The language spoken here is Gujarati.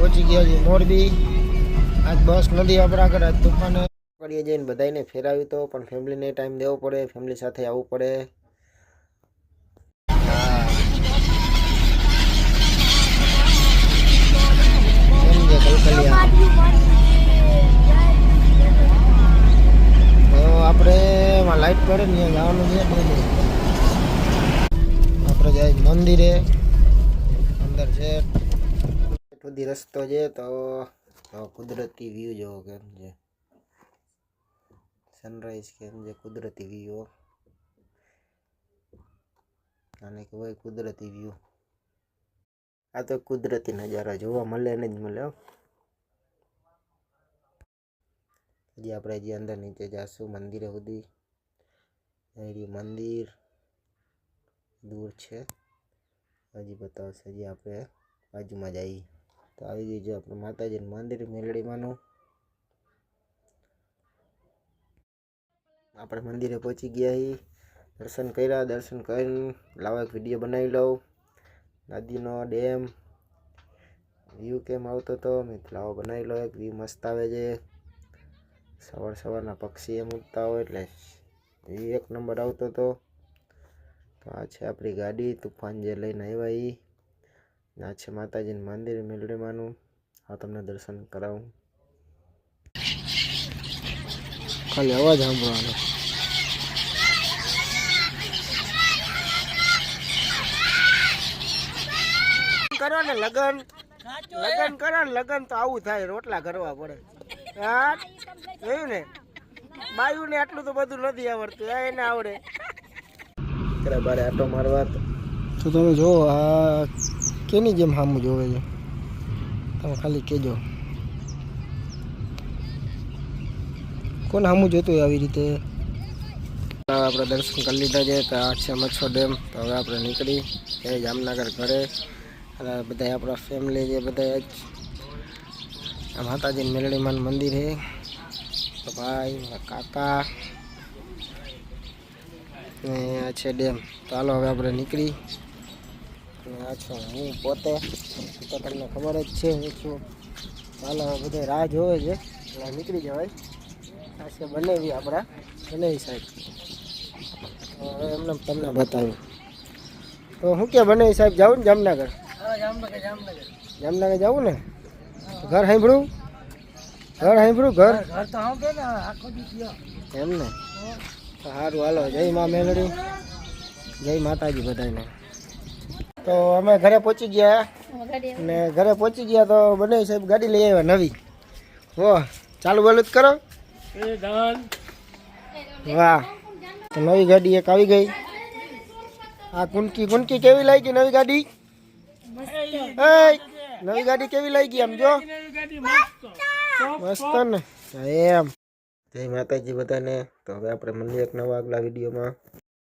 પહોંચી ગયા છીએ મોરબી. આજ બસ નથી આપણા ઘરે, આજ તુફાને કરીએ જઈને બધાને ફેરાવી તો પણ ફેમિલીને ટાઈમ દેવો પડે, ફેમિલી સાથે આવવું પડે. તો આપણે એમાં લાઈટ પડે ને જવાનું છે. આપણે જાય મંદિરે, અંદર છે સુધી રસ્તો છે. તો કુદરતી વ્યૂ જોવો કેમ છે, સનરાઈઝ કેમ છે, કુદરતી વ્યૂ. આને કહેવાય કુદરતી વ્યૂ. આ તો કુદરતી નજારા જોવા મળે ને જ મળે. હજી આપણે હજી અંદર નીચે જાશું મંદિરે સુધી. મંદિર દૂર છે, હજી બતાવશે. હજી આપણે બાજુમાં જઈએ તો આવી ગઈ છે આપણે માતાજીનું મંદિર મેલડીમાંનું. આપણે મંદિરે પહોંચી ગયા છીએ, દર્શન કર્યા. દર્શન કરીને લાવો એક વિડીયો બનાવી લઉં. નદીનો ડેમ વ્યૂ કેમ આવતો હતો મેં લાવો બનાવી લો. એક વ્યૂ મસ્ત આવે છે. સવારના પક્ષી એમ ઉડતા હોય એટલે વ્યૂ એક નંબર આવતો હતો. તો આ છે આપણી ગાડી, તુફાન જે લઈને આવ્યા એ. આ છે માતાજીનું મંદિર મેલડીમાંનું. આ તમને દર્શન કરાવું. ખાલી અવાજ સાંભળવાનો. કરો ને લગન કરો ને લગન તો આવું થાય, રોટલા કરવા પડે. હા જોયું ને, બાયું ને આટલું તો બધું નથી આવડતું, એને આવડે. બારે આટો મારવા તો તમે જો આ કેની જેમ સામું જોવે છે, તમે ખાલી કહેજો કોણ સામું જોતું હોય આવી રીતે. આપણે દર્શન કરી લીધા છે. તો આ છે મચ્છો ડેમ. તો હવે આપણે નીકળી એ જામનગર ઘરે. અને બધા આપણા ફેમિલી છે, બધા જ આ માતાજી મેલડીમાનું મંદિર છે. તો ભાઈ કાકા ને આ છે ડેમ. તો હાલો હવે આપણે નીકળી. અને આ છો હું પોતે, તો તમને ખબર જ છે હું છું. ચાલો બધા રાહ જોવે છે એટલે નીકળી જવાય. આ છે બનેવી આપણા બનેવી સાહેબ. હવે એમને તમને બતાવ્યું. તો શું કે બનેવી સાહેબ જાવું ને જામનગર? જામનગર જવું ને? ઘર સાંભળું, ઘર સાંભળું, ઘર એમ ને. સારું હાલો. જય મા મેલડી, જય માતાજી બધાને. તો અમે ઘરે પહોંચી ગયા ને ઘરે પહોંચી ગયા તો બને સાહેબ ગાડી લઈ આવ્યા નવી. હો ચાલુ બોલું જ કરો. વાહ, તો નવી ગાડી એક આવી ગઈ. આ કુનકી કેવી લાગી નવી ગાડી? નવી ગાડી કેવી લાગી આમ જો? મસ્ત ને એમ. જય માતાજી બધાને. તો હવે આપણે મળીએ એક નવા આગલા વિડીયોમાં.